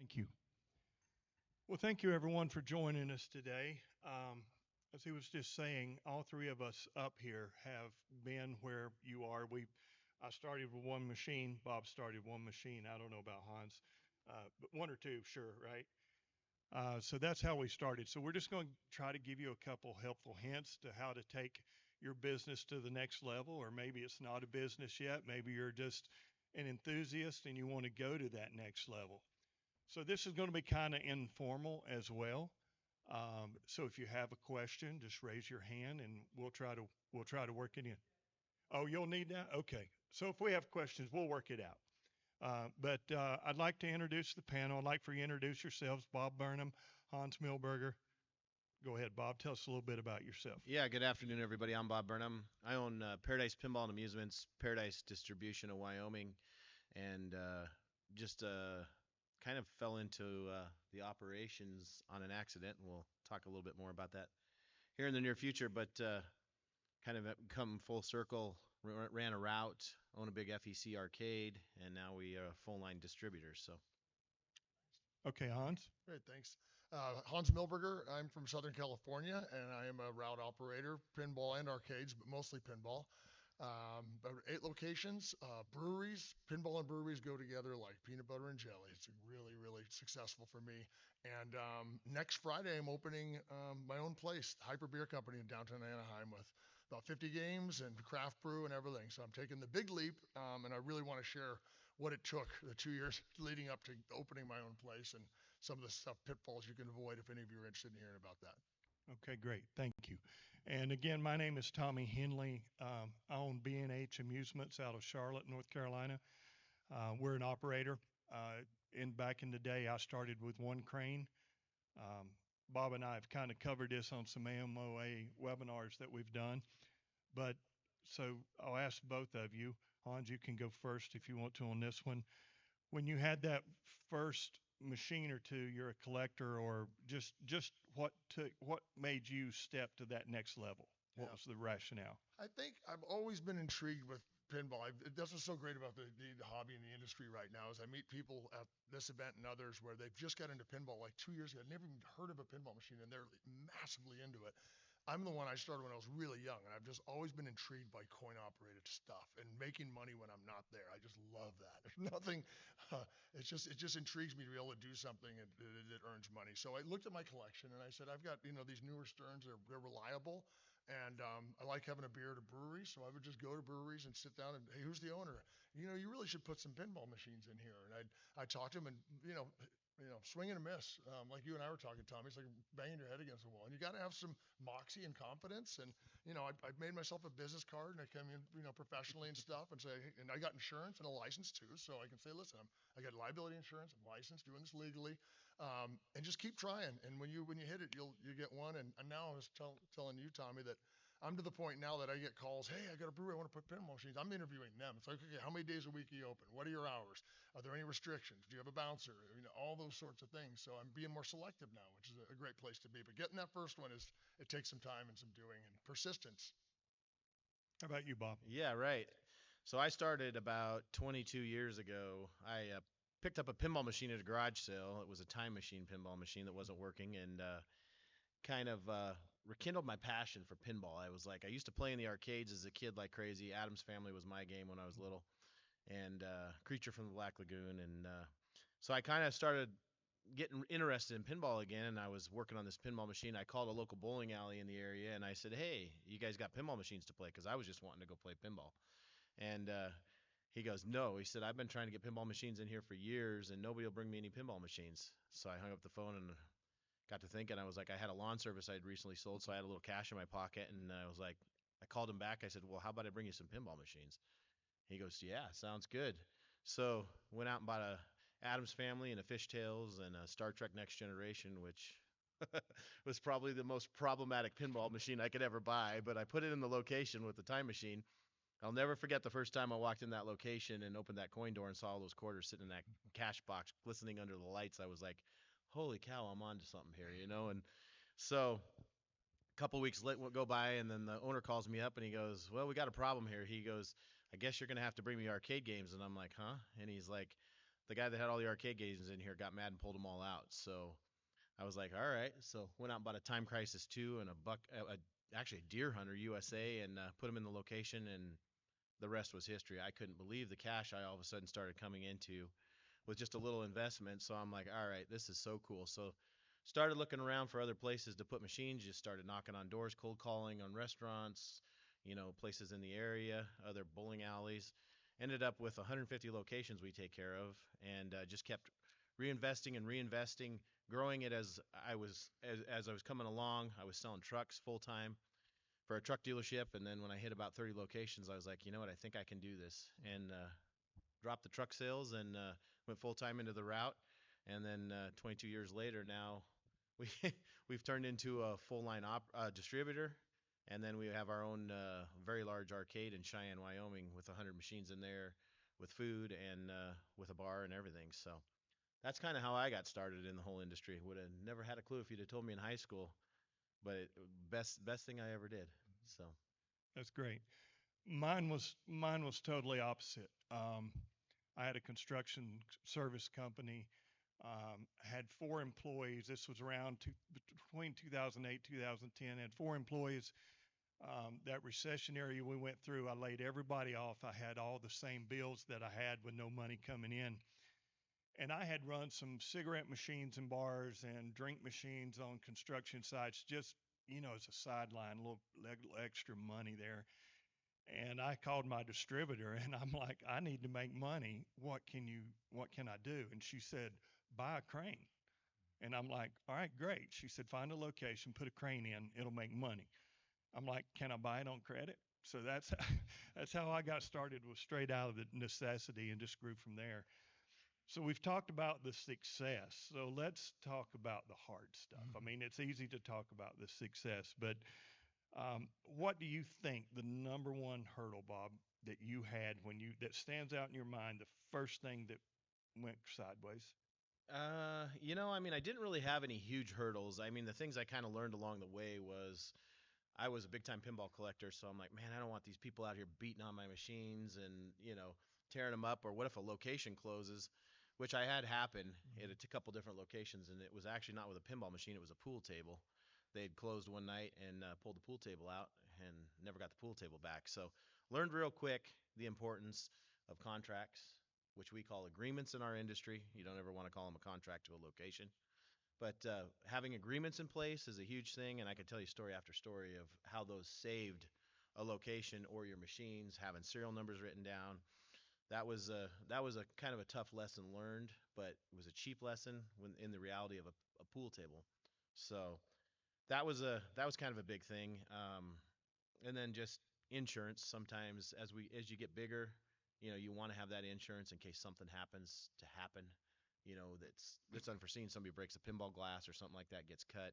Thank you. Well, thank you everyone for joining us today. As he was just saying, all three of us up here have been where you are. I started with one machine. Bob started one machine. I don't know about Hans, but one or two, sure, right? So that's how we started. So we're just going to try to give you a couple helpful hints to how to take your business to the next level, or maybe it's not a business yet. Maybe you're just an enthusiast and you want to go to that next level. So this is going to be kind of informal as well. So if you have a question, just raise your hand and we'll try to work it in. Oh, you'll need that? Okay. So if we have questions, we'll work it out. But I'd like to introduce the panel. I'd like for you to introduce yourselves. Bob Burnham, Hans Milberger. Go ahead, Bob. Tell us a little bit about yourself. Yeah, good afternoon, everybody. I'm Bob Burnham. I own Paradise Pinball and Amusements, Paradise Distribution of Wyoming, and just kind of fell into the operations on an accident, and we'll talk a little bit more about that here in the near future. But kind of come full circle, ran a route, own a big FEC arcade, and now we are full line distributors. So Okay, Hans. Great, thanks. Hans Milberger. I'm from Southern California, and I am a route operator, pinball and arcades, but mostly pinball. About 8 locations, breweries. Pinball and breweries go together like peanut butter and jelly. It's really, really successful for me. And next Friday, I'm opening my own place, Hyper Beer Company in downtown Anaheim, with about 50 games and craft brew and everything. So I'm taking the big leap, and I really want to share what it took the 2 years leading up to opening my own place and some of the stuff pitfalls you can avoid if any of you are interested in hearing about that. Okay, great. Thank you. And again, my name is Tommy Henley. I own B&H Amusements out of Charlotte, North Carolina. We're an operator. Back in the day, I started with one crane. Bob and I have kind of covered this on some AMOA webinars that we've done. But so I'll ask both of you. Hans, you can go first if you want to on this one. When you had that first machine or two, you're a collector, or just what made you step to that next level? What Yeah. was the rationale? I think I've always been intrigued with pinball. That's what's so great about the hobby and the industry right now is I meet people at this event and others where they've just got into pinball like 2 years ago. I'd never even heard of a pinball machine, and they're massively into it. I'm the one I started when I was really young, and I've just always been intrigued by coin operated stuff and making money when I'm not there. I just love that. There's nothing. It just intrigues me to be able to do something that earns money. So I looked at my collection and I said, I've got these newer Stearns. They're reliable, and I like having a beer at a brewery. So I would just go to breweries and sit down and, hey, who's the owner? You really should put some pinball machines in here. And I talked to him, and swing and a miss, like you and I were talking, Tommy. It's like banging your head against the wall, and you got to have some moxie and confidence. And I made myself a business card, and I came in, professionally and stuff, and say, hey, and I got insurance and a license too, so I can say, listen, I got liability insurance, I'm licensed, doing this legally, and just keep trying. And when you hit it, you get one. And now I was telling you, Tommy, that I'm to the point now that I get calls. Hey, I got a brewery. I want to put pinball machines. I'm interviewing them. It's like, okay, how many days a week are you open? What are your hours? Are there any restrictions? Do you have a bouncer? All those sorts of things. So I'm being more selective now, which is a great place to be. But getting that first one it takes some time and some doing and persistence. How about you, Bob? yeah, right. So I started about 22 years ago. I picked up a pinball machine at a garage sale. It was a time machine pinball machine that wasn't working, and kind of rekindled my passion for pinball. I was like, I used to play in the arcades as a kid like crazy. Adam's Family was my game when I was little, and Creature from the Black Lagoon. And so I kind of started getting interested in pinball again, and I was working on this pinball machine. I called a local bowling alley in the area, and I said, hey, you guys got pinball machines to play? Because I was just wanting to go play pinball. And he goes, no. He said, I've been trying to get pinball machines in here for years, and nobody will bring me any pinball machines. So I hung up the phone and got to thinking. I was like, I had a lawn service I had recently sold, so I had a little cash in my pocket, and I was like, I called him back. I said, well, how about I bring you some pinball machines? He goes, yeah, sounds good. So went out and bought a Adam's Family and a Fishtails and a Star Trek Next Generation, which was probably the most problematic pinball machine I could ever buy. But I put it in the location with the time machine. I'll never forget the first time I walked in that location and opened that coin door and saw all those quarters sitting in that cash box glistening under the lights. I was like, holy cow, I'm on to something here. And so a couple weeks go by, and then the owner calls me up and he goes, well, we got a problem here. He goes, I guess you're going to have to bring me arcade games. And I'm like, huh? And he's like, the guy that had all the arcade games in here got mad and pulled them all out. So I was like, all right. So went out and bought a Time Crisis 2 and actually a Deer Hunter USA, and put them in the location, and the rest was history. I couldn't believe the cash I all of a sudden started coming into with just a little investment. So I'm like, all right, this is so cool. So started looking around for other places to put machines. Just started knocking on doors, cold calling on restaurants, places in the area, other bowling alleys. Ended up with 150 locations we take care of, and just kept reinvesting and reinvesting, growing it as I was coming along. I was selling trucks full time for a truck dealership, and then when I hit about 30 locations, I was like, you know what, I think I can do this, and dropped the truck sales and went full time into the route. And then 22 years later, now we we've turned into a full line distributor, and then we have our own very large arcade in Cheyenne, Wyoming, with 100 machines in there, with food and with a bar and everything. So that's kind of how I got started in the whole industry. Would have never had a clue if you'd have told me in high school, but best thing I ever did. So That's great. Mine was totally opposite. I had a construction service company. Had four employees. This was between 2008 2010. Had four employees. That recession area we went through, I laid everybody off. I had all the same bills that I had with no money coming in. And I had run some cigarette machines in bars and drink machines on construction sites, just as a sideline, a little extra money there. And I called my distributor, and I'm like, I need to make money. What can I do? And she said, buy a crane. And I'm like, all right, great. She said, find a location, put a crane in, it'll make money. I'm like, can I buy it on credit? So that's that's how I got started, was straight out of the necessity and just grew from there. So we've talked about the success. So let's talk about the hard stuff. I mean, it's easy to talk about the success, but what do you think the number one hurdle, Bob, that you had that stands out in your mind, the first thing that went sideways? I mean, I didn't really have any huge hurdles. I mean, the things I kind of learned along the way was I was a big time pinball collector, so I'm like, man, I don't want these people out here beating on my machines and, tearing them up. Or what if a location closes, which I had happen at a couple different locations, and it was actually not with a pinball machine, it was a pool table. They had closed one night and pulled the pool table out and never got the pool table back. So learned real quick the importance of contracts, which we call agreements in our industry. You don't ever want to call them a contract to a location. But having agreements in place is a huge thing, and I could tell you story after story of how those saved a location or your machines, having serial numbers written down. That was a kind of a tough lesson learned, but it was a cheap lesson when in the reality of a pool table. So that was kind of a big thing. And then just insurance. Sometimes as you get bigger, you want to have that insurance in case something happens to happen. That's unforeseen. Somebody breaks a pinball glass or something like that gets cut.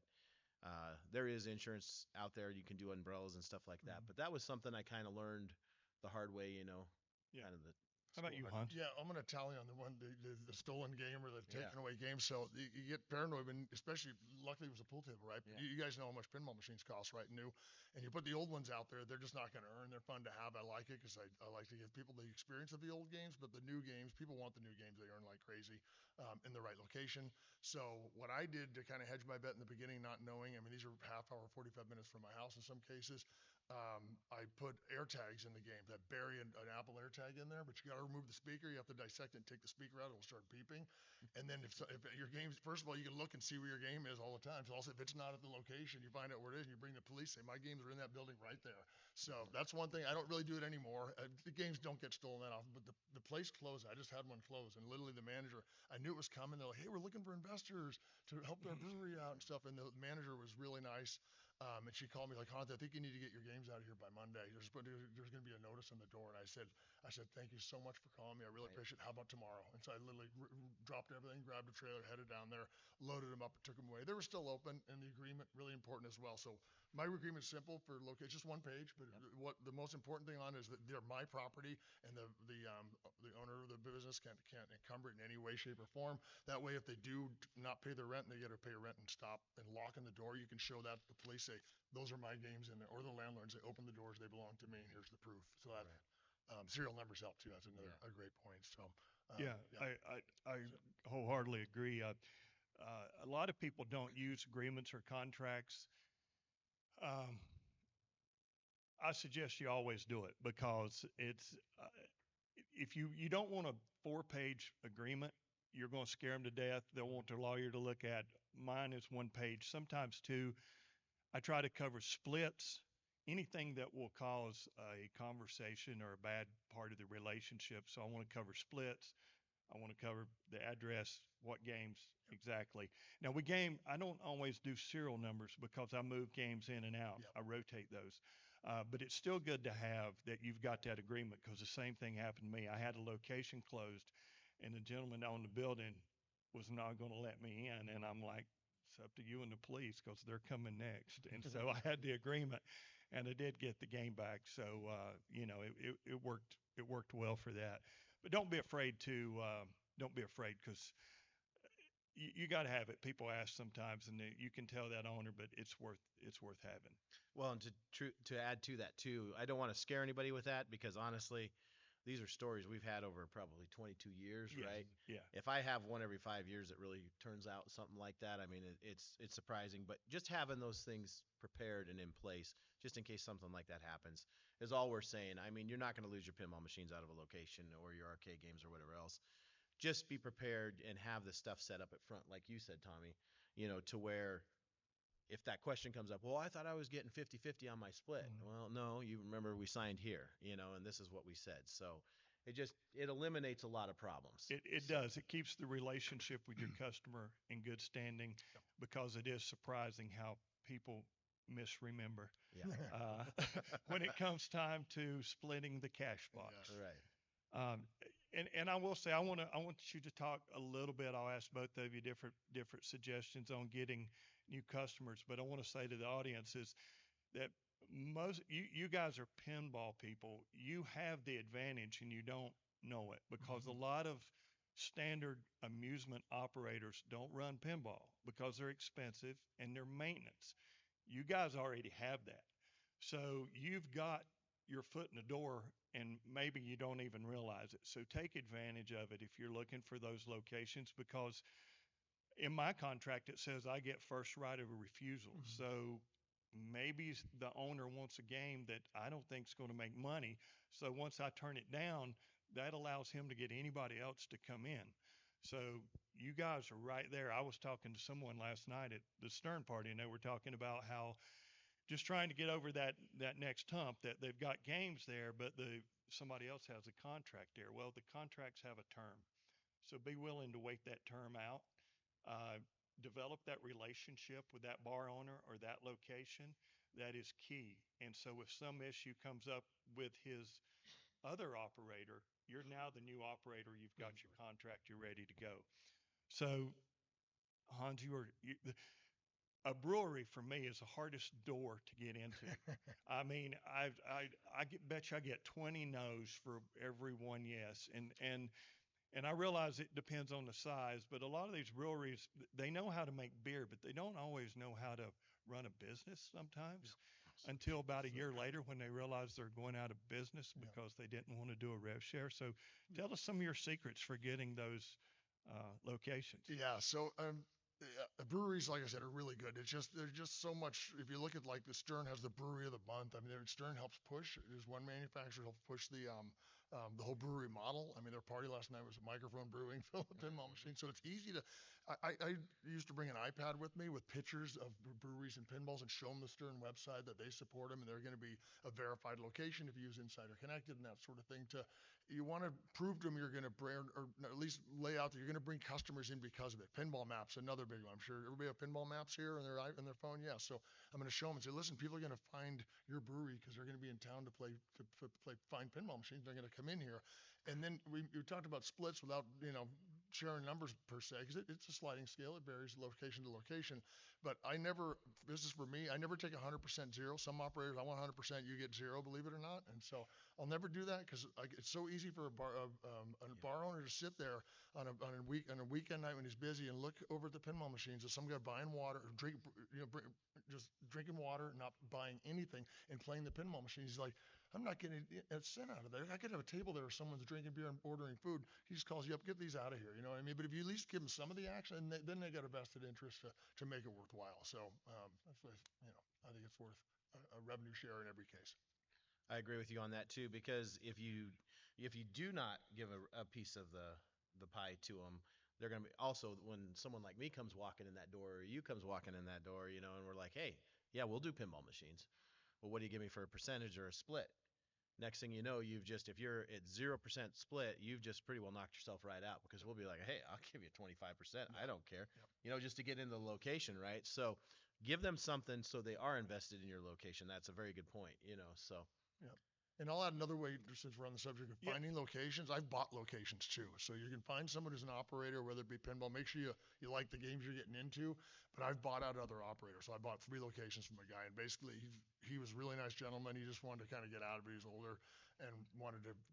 There is insurance out there. You can do umbrellas and stuff like that. Mhm. But that was something I kind of learned the hard way. Yeah. Kind of the How about school you, hard. Hans? Yeah, I'm going to tally on the stolen game or the Yeah. taken away game. So you get paranoid, and especially luckily it was a pool table, right? Yeah. You guys know how much pinball machines cost, right? New, and you put the old ones out there, they're just not going to earn. They're fun to have. I like it because I like to give people the experience of the old games, but the new games, people want the new games. They earn like crazy in the right location. So what I did to kind of hedge my bet in the beginning, not knowing, I mean, these are half hour, 45 minutes from my house in some cases. I put air tags in the game that bury an Apple air tag in there, but you got to remove the speaker. You have to dissect it and take the speaker out. It'll start beeping. And then if your game's, first of all, you can look and see where your game is all the time. So also, if it's not at the location, you find out where it is and you bring the police, say, my games are in that building right there. So that's one thing. I don't really do it anymore. The games don't get stolen that often, but the place closed. I just had one close. And literally the manager, I knew it was coming. They're like, hey, we're looking for investors to help our brewery out and stuff. And the manager was really nice. And she called me like, Hans, I think you need to get your games out of here by Monday. There's going to be a notice on the door. And I said, thank you so much for calling me. I really Right. appreciate it. How about tomorrow? And so I literally dropped everything, grabbed a trailer, headed down there, loaded them up, and took them away. They were still open, and the agreement really important as well. So my agreement is simple for location, just one page. But Yep. what the most important thing on is that they're my property, and the owner of the business can't encumber it in any way, shape, or form. That way, if they do not pay their rent, and they got to pay rent and stop and lock in the door, you can show that to the police. Say those are my games in there, or the landlord say open the doors, they belong to me, and here's the proof. So that Right. Serial numbers help too. That's another Yeah. a great point. So, Yeah, yeah. I wholeheartedly agree. A lot of people don't use agreements or contracts. Um, I suggest you always do it because it's if you don't want a 4-page agreement, you're going to scare them to death. They'll want their lawyer to look at. Mine is 1 page, sometimes two. I try to cover splits, anything that will cause a conversation or a bad part of the relationship. So I want to cover splits. I want to cover the address, what games exactly. Now I don't always do serial numbers because I move games in and out. Yep. I rotate those. But it's still good to have that you've got that agreement because the same thing happened to me. I had a location closed and the gentleman on the building was not going to let me in. And I'm like, it's up to you and the police because they're coming next. And so I had the agreement and I did get the game back. So, it worked well for that. But don't be afraid because you got to have it. People ask sometimes, and you can tell that owner, but it's worth having. Well, and to add to that too, I don't want to scare anybody with that because honestly, these are stories we've had over probably 22 years, Yes. right? Yeah. If I have one every 5 years, it really turns out something like that. I mean, it's surprising, but just having those things prepared and in place, just in case something like that happens, is all we're saying. I mean, you're not going to lose your pinball machines out of a location or your arcade games or whatever else. Just be prepared and have the stuff set up at front, like you said, Tommy. To where if that question comes up, well, I thought I was getting 50-50 on my split. Mhm. Well, no, you remember we signed here, and this is what we said. So it eliminates a lot of problems. It So, does. It keeps the relationship with your customer in good standing because it is surprising how people misremember yeah, when it comes time to splitting the cash box. Yes. right. Um, and I will say I want you to talk a little bit. I'll ask both of you different suggestions on getting new customers. But I want to say to the audience is that most you guys are pinball people. You have the advantage and you don't know it because a lot of standard amusement operators don't run pinball because they're expensive and they're maintenance. You guys already have that. So you've got your foot in the door and maybe you don't even realize it. So take advantage of it if you're looking for those locations because in my contract it says I get first right of refusal. So maybe the owner wants a game that I don't think is going to make money. So once I turn it down, that allows him to get anybody else to come in. So you guys are right there. I was talking to someone last night at the Stern party, and they were talking about how just trying to get over that next hump that they've got games there, but somebody else has a contract there. Well, the contracts have a term, so be willing to wait that term out. Uh, Develop that relationship with that bar owner or that location. That is key. And so if some issue comes up with his other operator, you're now the new operator. You've got your contract. You're ready to go. So Hans, a brewery for me is the hardest door to get into. I mean, bet you I get 20 no's for every one yes, and I realize it depends on the size, but a lot of these breweries they know how to make beer, but they don't always know how to run a business sometimes. Until about a year later, when they realize they're going out of business because they didn't want to do a rev share. So, tell us some of your secrets for getting those locations. Yeah. So, breweries, like I said, are really good. There's just so much. If you look at like the Stern has the brewery of the month. I mean, Stern helps push. There's one manufacturer helps push the whole brewery model. I mean, their party last night was a microphone brewing filled with pinball machine. So it's easy to. I used to bring an iPad with me with pictures of breweries and pinballs and show them the Stern website that they support them and they're going to be a verified location if you use Insider Connected and that sort of thing. You want to prove to them you're going to bring, or at least lay out that you're going to bring customers in because of it. Pinball maps, another big one. I'm sure everybody have pinball maps here on their phone. Yeah, so I'm going to show them and say, listen, people are going to find your brewery because they're going to be in town to play find pinball machines. They're going to come in here, and then we talked about splits without sharing numbers per se because it's a sliding scale. It varies location to location. But this is for me. I never take 100% zero. Some operators, I want 100%. You get zero, believe it or not. And so I'll never do that because it's so easy for a bar owner to sit there on a weekend night when he's busy and look over at the pinball machines of some guy buying water, just drinking water, not buying anything, and playing the pinball machine. He's like, I'm not getting a cent out of there. I could have a table there where someone's drinking beer and ordering food. He just calls you up, get these out of here. You know what I mean? But if you at least give them some of the action, then they got a vested interest to make it worthwhile. So that's what, I think it's worth a revenue share in every case. I agree with you on that too, because if you do not give a piece of the pie to them, they're gonna be also when someone like me comes walking in that door, or you comes walking in that door, and we're like, hey, yeah, we'll do pinball machines. Well, what do you give me for a percentage or a split? Next thing you know, if you're at 0% split, you've just pretty well knocked yourself right out, because we'll be like, hey, I'll give you 25%. I don't care, just to get into the location, right? So give them something so they are invested in your location. That's a very good point. So. Yeah. And I'll add another way, since we're on the subject of finding locations. I've bought locations too. So you can find someone who's an operator, whether it be pinball. Make sure you like the games you're getting into. But I've bought out other operators. So I bought 3 locations from a guy, and basically he was a really nice gentleman. He just wanted to kind of get out of it. He was older and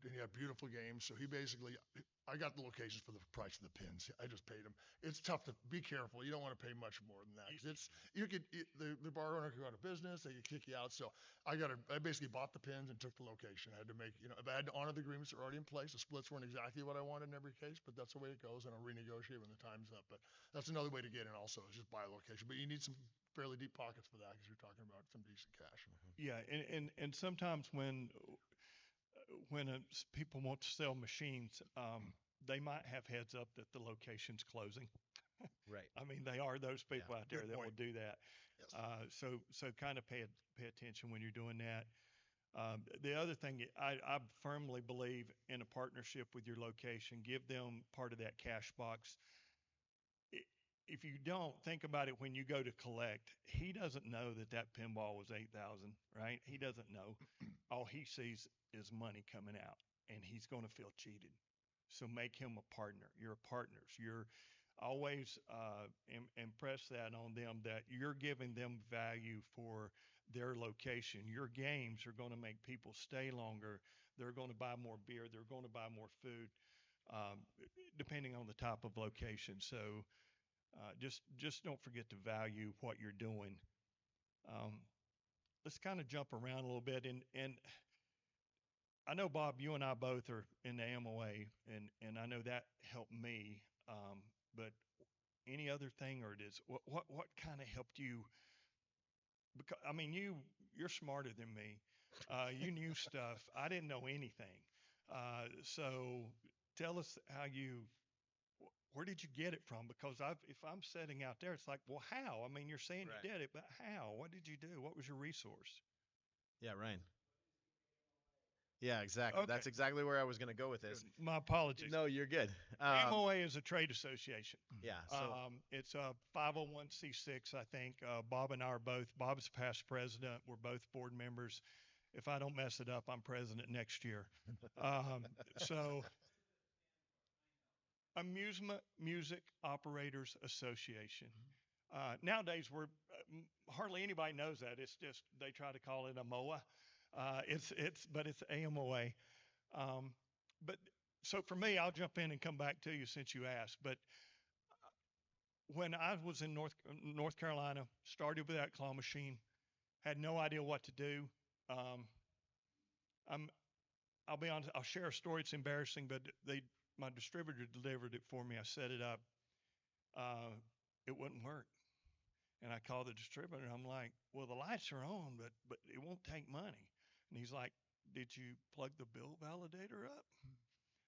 he had beautiful games. So I got the locations for the price of the pins. I just paid him. It's tough to be careful. You don't want to pay much more than that. The bar owner could go out of business. They could kick you out. So I basically bought the pins and took the location. I had to I had to honor the agreements that were already in place. The splits weren't exactly what I wanted in every case, but that's the way it goes, and I'll renegotiate when the time's up. But that's another way to get in also, is just buy a location. But you need some fairly deep pockets for that, because you're talking about some decent cash. Yeah, and sometimes when people want to sell machines, they might have heads up that the location's closing. Right. I mean, they are those people out there Good that point. will do that. Yes. So kind of pay attention when you're doing that. The other thing, I firmly believe in a partnership with your location. Give them part of that cash box. If you don't think about it, when you go to collect, he doesn't know that pinball was 8,000, right? He doesn't know. All he sees is money coming out, and he's going to feel cheated. So make him a partner. You're partners. You're always impress that on them, that you're giving them value for their location. Your games are going to make people stay longer. They're going to buy more beer. They're going to buy more food, um, depending on the type of location. So just don't forget to value what you're doing. Um, let's kind of jump around a little bit, and I know, Bob, you and I both are in the MOA, and I know that helped me. But any other thing, or what kind of helped you? Because I mean, you're smarter than me. You knew stuff. I didn't know anything. So tell us where did you get it from? Because if I'm sitting out there, it's like, well, how? I mean, you're saying Right. you did it, but how? What did you do? What was your resource? Yeah, Ryan. Yeah, exactly. Okay, That's exactly where I was going to go with this. my apologies. No, you're good. MOA is a trade association. Yeah. So It's a 501c6, I think. Bob and I are both. Bob's past president. We're both board members. If I don't mess it up, I'm president next year. Um, so, Amusement Music Operators Association. Nowadays, hardly anybody knows that. It's just they try to call it a MOA. But it's AMOA. Um, but so for me, I'll jump in and come back to you since you asked. But when I was in North Carolina, started with that claw machine, had no idea what to do. Um, I'm I'll be honest. I'll share a story. It's embarrassing, but my distributor delivered it for me. I set it up. Uh, it wouldn't work, and I called the distributor. I'm like, "Well, the lights are on, but it won't take money." And he's like, "Did you plug the bill validator up?"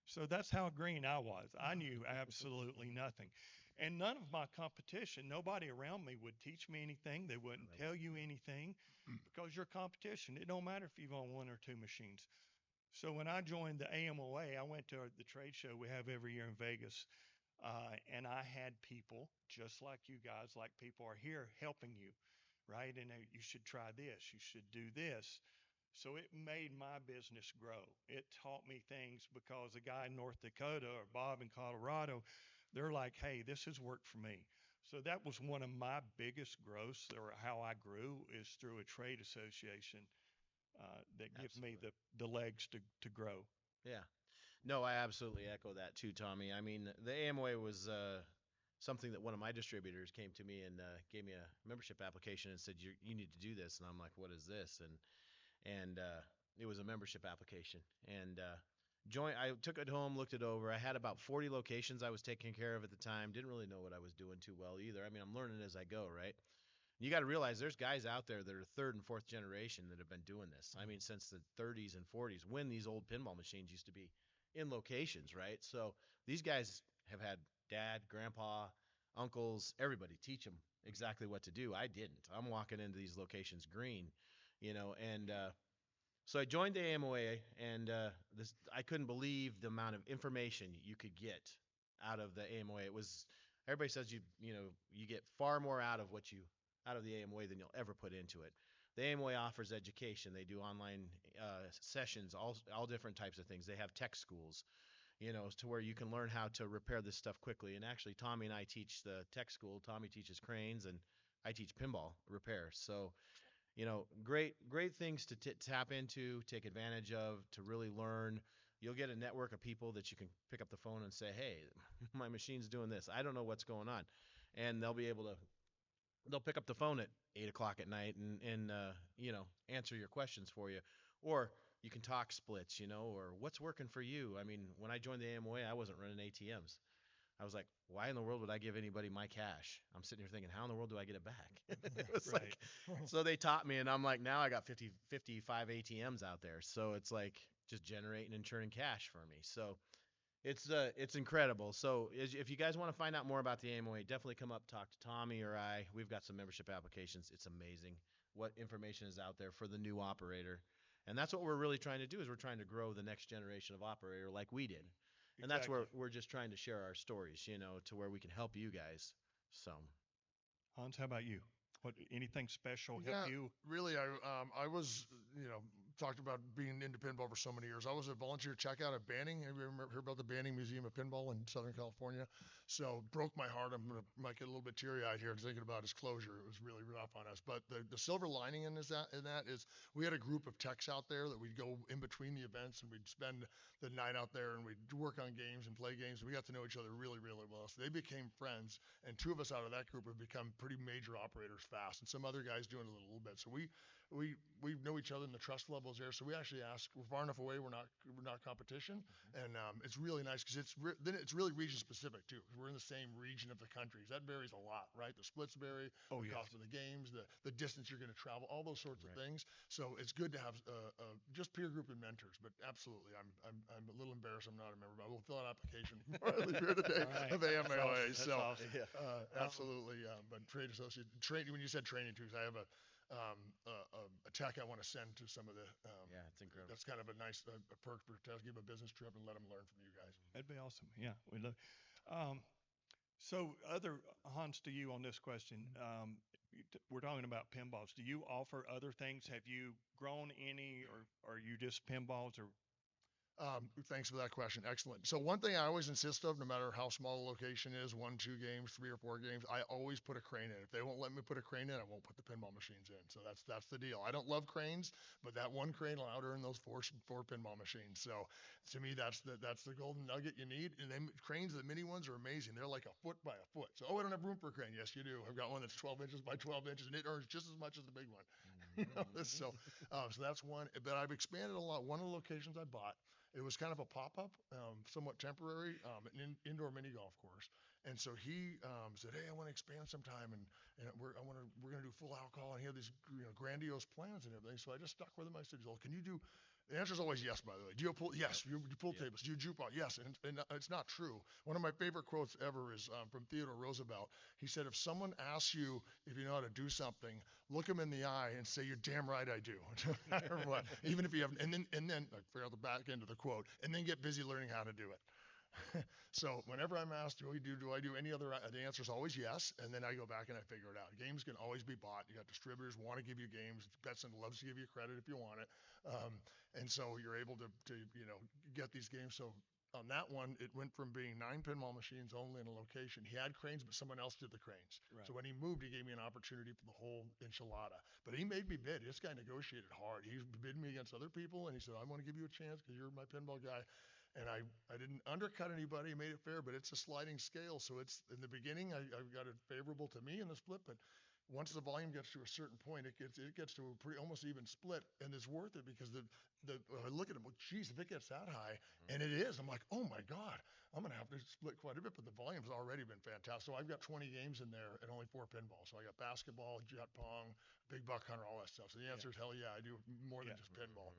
So that's how green I was. I knew absolutely nothing. And none of my competition, nobody around me would teach me anything. They wouldn't tell you anything, because your competition, it don't matter if you've owned 1 or 2 machines. So when I joined the AMOA, I went to the trade show we have every year in Vegas, and I had people just like you guys, like people are here helping you, right? And you should try this, you should do this. So it made my business grow. It taught me things, because a guy in North Dakota or Bob in Colorado, they're like, hey, this has worked for me. So that was one of my biggest growths, or how I grew, is through a trade association that gives me absolutely. the legs to grow. Yeah. No, I absolutely echo that too, Tommy. I mean, the AMOA was something that one of my distributors came to me and gave me a membership application and said, you need to do this. And I'm like, what is this? And it was a membership application, and I took it home, looked it over. I had about 40 locations I was taking care of at the time. Didn't really know what I was doing too well either. I mean, I'm learning as I go, right? You got to realize there's guys out there that are third and fourth generation that have been doing this. I mean, since the 30s and 40s, when these old pinball machines used to be in locations, right? So these guys have had dad, grandpa, uncles, everybody teach them exactly what to do. I didn't. I'm walking into these locations green, and so I joined the AMOA, and I couldn't believe the amount of information you could get out of the AMOA. It was everybody says you get far more out of the AMOA than you'll ever put into it. The AMOA offers education. They do online sessions, all different types of things. They have tech schools, to where you can learn how to repair this stuff quickly. And actually, Tommy and I teach the tech school. Tommy teaches cranes, and I teach pinball repair. So great things to tap into, take advantage of, to really learn. You'll get a network of people that you can pick up the phone and say, hey, my machine's doing this. I don't know what's going on. And they'll pick up the phone at 8 o'clock at night and answer your questions for you. Or you can talk splits, or what's working for you. I mean, when I joined the AMOA, I wasn't running ATMs. I was like, why in the world would I give anybody my cash? I'm sitting here thinking, how in the world do I get it back? It was Right. like, so they taught me, and I'm like, now I got 55 ATMs out there. So it's like just generating and churning cash for me. So it's incredible. So if you guys want to find out more about the AMOA, definitely come up, talk to Tommy or I. We've got some membership applications. It's amazing what information is out there for the new operator. And that's what we're really trying to do, is we're trying to grow the next generation of operator like we did. And that's Exactly. where we're just trying to share our stories, to where we can help you guys. So, Hans, how about you? Anything special help Yeah, you? really. I was, talked about being into pinball for so many years. I was a volunteer checkout at Banning. Have you ever heard about the Banning Museum of Pinball in Southern California? So broke my heart. Might get a little bit teary-eyed here thinking about his closure. It was really rough on us. But the silver lining in that is we had a group of techs out there that we'd go in between the events, and we'd spend the night out there, and we'd work on games and play games. We got to know each other really, really well. So they became friends, and two of us out of that group have become pretty major operators fast, and some other guys doing a little bit. So we know each other, and the trust level is there. So we actually ask, we're far enough away, we're not competition, and it's really nice because then it's really region specific too. We're in the same region of the countries. That varies a lot, right? The splits vary, Oh, the yes. cost of the games, the distance you're going to travel, all those sorts of things. So it's good to have just peer group and mentors. But absolutely, I'm a little embarrassed I'm not a member, but I will fill out an application before I leave here today All right. of That's AMAOA. awesome. That's So awesome. yeah. absolutely, but trade associate training. When you said training too, 'cause I have a tech I want to send to some of the. Yeah, it's incredible. That's kind of a nice a perk for to give a business trip and let them learn from you guys. That'd be awesome. Yeah, we love. Um, so, other Hans, to you on this question, we're talking about pinballs. Do you offer other things? Have you grown any, or are you just pinballs? Or Thanks for that question. Excellent. So one thing I always insist of, no matter how small a location is, 1, 2 games, 3 or 4 games, I always put a crane in. If they won't let me put a crane in, I won't put the pinball machines in. So that's the deal. I don't love cranes, but that one crane will out earn those four pinball machines. So to me, that's the golden nugget you need. And then cranes, the mini ones are amazing. They're like a foot by a foot. So I don't have room for a crane. Yes, you do. I've got one that's 12 inches by 12 inches, and it earns just as much as the big one. So that's one. But I've expanded a lot. One of the locations I bought, it was kind of a pop-up, somewhat temporary, an indoor mini golf course. And so he said, "Hey, I want to expand sometime, and we're going to do full alcohol, and he had these grandiose plans and everything." So I just stuck with him. I said, "Well, can you do?" The answer is always yes, by the way. Do you have pool? Yes. You pool tables. Do you jukebox? Yes. And it's not true. One of my favorite quotes ever is from Theodore Roosevelt. He said, if someone asks you if you know how to do something, look them in the eye and say, "You're damn right I do." No matter what. Even if you haven't. And then I figure out the back end of the quote, and then get busy learning how to do it. So whenever I'm asked, do I do any other, the answer is always yes, and then I go back and I figure it out. Games can always be bought. You got distributors want to give you games. Betson loves to give you credit if you want it, and so you're able to get these games. So on that one, it went from being 9 pinball machines only in a location. He had cranes, but someone else did the cranes. right. So when he moved, he gave me an opportunity for the whole enchilada. But he made me bid. This guy negotiated hard. He bid me against other people, and he said, "I want to give you a chance because you're my pinball guy." And I didn't undercut anybody, made it fair, but it's a sliding scale. So it's in the beginning, I got it favorable to me in the split, but once the volume gets to a certain point, it gets to a pretty almost even split, and it's worth it because the I look at it, well, geez, if it gets that high, and it is, I'm like, oh my God, I'm gonna have to split quite a bit, but the volume's already been fantastic. So I've got 20 games in there and only 4 pinballs. So I got basketball, jet pong, big buck hunter, all that stuff. So the Yeah. answer is hell yeah, I do more than Yeah. just pinball.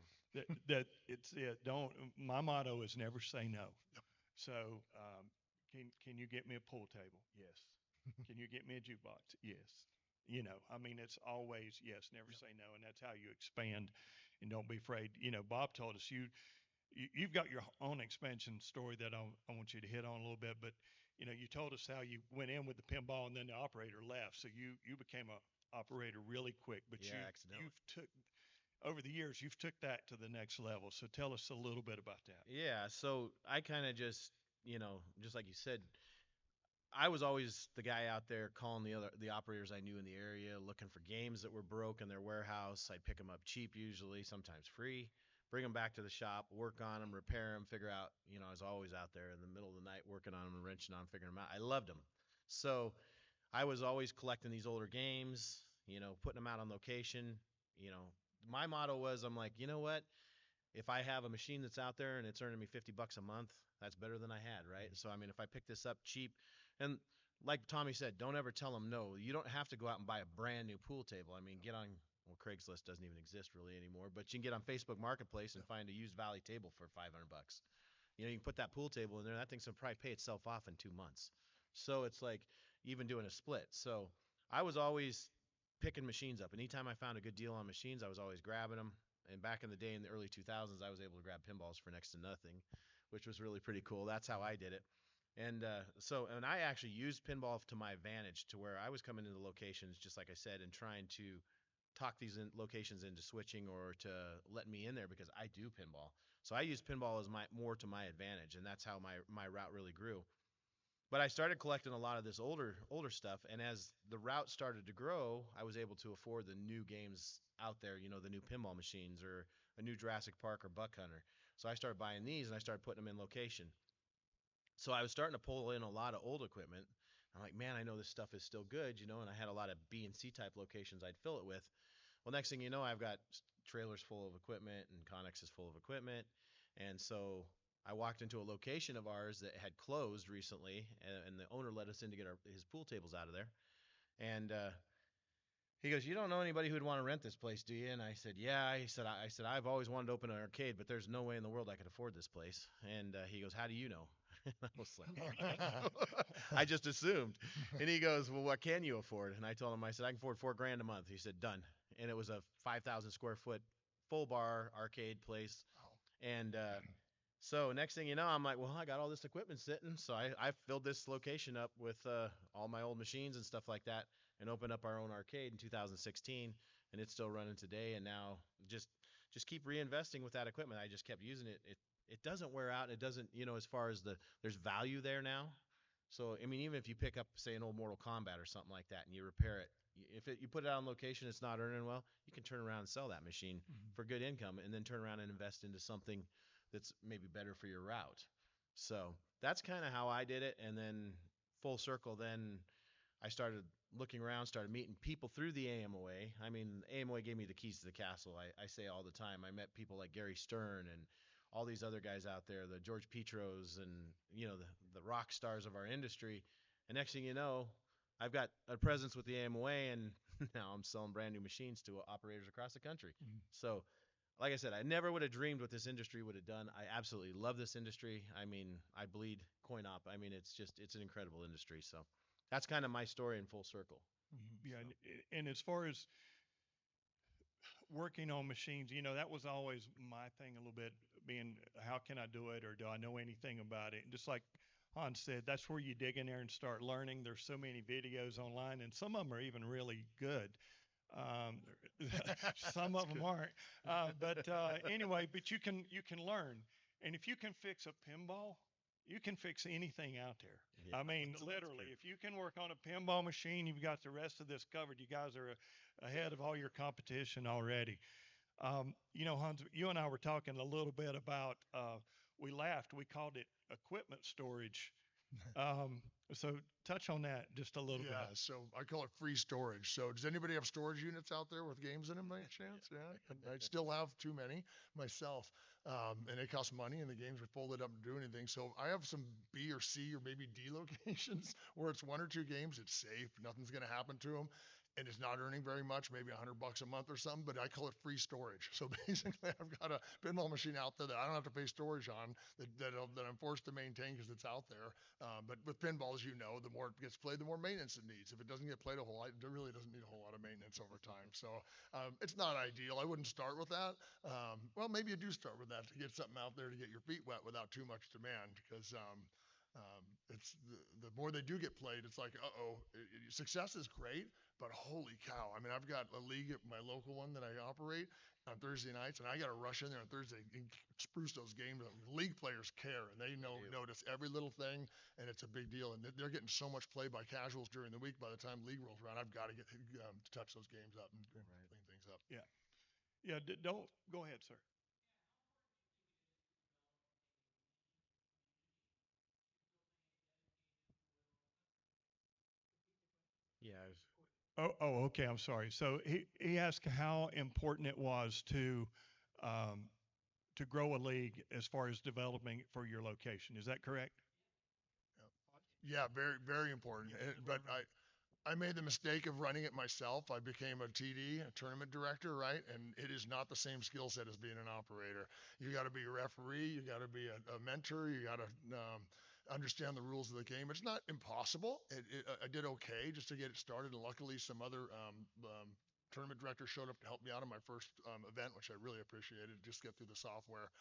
That it's it. Don't. My motto is never say no. So, can you get me a pool table? Yes. Can you get me a jukebox? Yes. I mean, it's always yes. Never Yep. say no, and that's how you expand. And don't be afraid. Bob told us you've got your own expansion story that I want you to hit on a little bit, but you told us how you went in with the pinball and then the operator left, so you became a operator really quick. But Yeah, accidentally. you've took over the years you've took that to the next level. So tell us a little bit about that. Yeah, so I kind of just, just like you said, I was always the guy out there calling the operators I knew in the area, looking for games that were broke in their warehouse. I'd pick them up cheap, usually, sometimes free, bring them back to the shop, work on them, repair them, figure out. I was always out there in the middle of the night working on them and wrenching on, 'em, figuring them out. I loved them, so I was always collecting these older games, putting them out on location. You know, my motto was, I'm like, you know what? If I have a machine that's out there and it's earning me $50 a month, that's better than I had, right? So I mean, if I pick this up cheap, and like Tommy said, don't ever tell them no. You don't have to go out and buy a brand new pool table. I mean, get on, well, Craigslist doesn't even exist really anymore, but you can get on Facebook Marketplace and find a used Valley table for $500. You can put that pool table in there. That thing's gonna probably pay itself off in 2 months. So it's like even doing a split. So I was always picking machines up. Anytime I found a good deal on machines, I was always grabbing them. And back in the day, in the early 2000s, I was able to grab pinballs for next to nothing, which was really pretty cool. That's how I did it. And I actually used pinball to my advantage, to where I was coming into locations, just like I said, and trying to talk these locations into switching or to let me in there because I do pinball. So I use pinball as more to my advantage, and that's how my route really grew. But I started collecting a lot of this older stuff, and as the route started to grow, I was able to afford the new games out there, the new pinball machines or a new Jurassic Park or Buck Hunter. So I started buying these and I started putting them in location. So I was starting to pull in a lot of old equipment. I'm like, man, I know this stuff is still good, and I had a lot of B and C type locations I'd fill it with. Well, next thing you know, I've got trailers full of equipment and connexes full of equipment. And so I walked into a location of ours that had closed recently, and the owner let us in to get his pool tables out of there. And he goes, "You don't know anybody who'd want to rent this place, do you?" And I said, "Yeah." I said, "I've always wanted to open an arcade, but there's no way in the world I could afford this place." And he goes, "How do you know?" I was like, I just assumed. And he goes, "Well, what can you afford?" And I told him, I said, "I can afford $4,000 a month." He said, "Done." And it was a 5,000 square foot full bar arcade place. And so next thing you know, I'm like, well, I got all this equipment sitting. So I filled this location up with all my old machines and stuff like that, and opened up our own arcade in 2016, and it's still running today. And now just keep reinvesting with that equipment. I just kept using it. It doesn't wear out. It doesn't, as far as there's value there now. So I mean, even if you pick up, say, an old Mortal Kombat or something like that, and you repair it, if you put it out on location, it's not earning well, you can turn around and sell that machine for good income, and then turn around and invest into something that's maybe better for your route. So that's kind of how I did it. And then full circle, then I started looking around, started meeting people through the AMOA. I mean, AMOA gave me the keys to the castle. I say all the time. I met people like Gary Stern and all these other guys out there, the George Petros, and the rock stars of our industry. And next thing you know, I've got a presence with the AMOA, and now I'm selling brand new machines to operators across the country. So like I said, I never would have dreamed what this industry would have done. I absolutely love this industry. I mean, I bleed coin op. I mean, it's an incredible industry. So that's kind of my story in full circle. Yeah, So, and as far as working on machines, that was always my thing a little bit, being how can I do it, or do I know anything about it? And just like Hans said, that's where you dig in there and start learning. There's so many videos online, and some of them are even really good. Um, some of That's them good. aren't, but anyway, but you can learn, and if you can fix a pinball, you can fix anything out there. yeah, I mean, that's literally, true. if you can work on a pinball machine, you've got the rest of this covered. You guys are ahead of all your competition already. Hans, you and I were talking a little bit about. We laughed. We called it equipment storage. Um, So touch on that just a little bit. Yeah, so I call it free storage. So does anybody have storage units out there with games in them by chance? Yeah, I still have too many myself, and they cost money, and the games are folded up to do anything. So I have some B or C or maybe D locations where it's one or two games. It's safe, nothing's going to happen to them, and it's not earning very much, maybe $100 a month or something. But I call it free storage. So basically, I've got a pinball machine out there that I don't have to pay storage on that I'm forced to maintain because it's out there. But with pinball, as you know, the more it gets played, the more maintenance it needs. If it doesn't get played a whole lot, it really doesn't need a whole lot of maintenance over time. So it's not ideal. I wouldn't start with that. Well, maybe you do start with that to get something out there to get your feet wet without too much demand, because it's the more they do get played, it's like, success is great, but holy cow! I mean, I've got a league at my local one that I operate on Thursday nights, and I got to rush in there on Thursday and spruce those games up. League players care, and they notice every little thing, and it's a big deal. And they're getting so much play by casuals during the week. By the time league rolls around, I've got to get to touch those games up and clean things up. Yeah. Yeah. Don't go ahead, sir. Yeah. Okay. I'm sorry. So he asked how important it was um, to grow a league as far as developing for your location. Is that correct? Yeah, very, very important. But I made the mistake of running it myself. I became a TD, a tournament director, right? And it is not the same skill set as being an operator. You got to be a referee, you got to be a mentor, you got to understand the rules of the game. It's not impossible. I did okay just to get it started, and luckily some other tournament directors showed up to help me out on my first event, which I really appreciated. Just get through the software,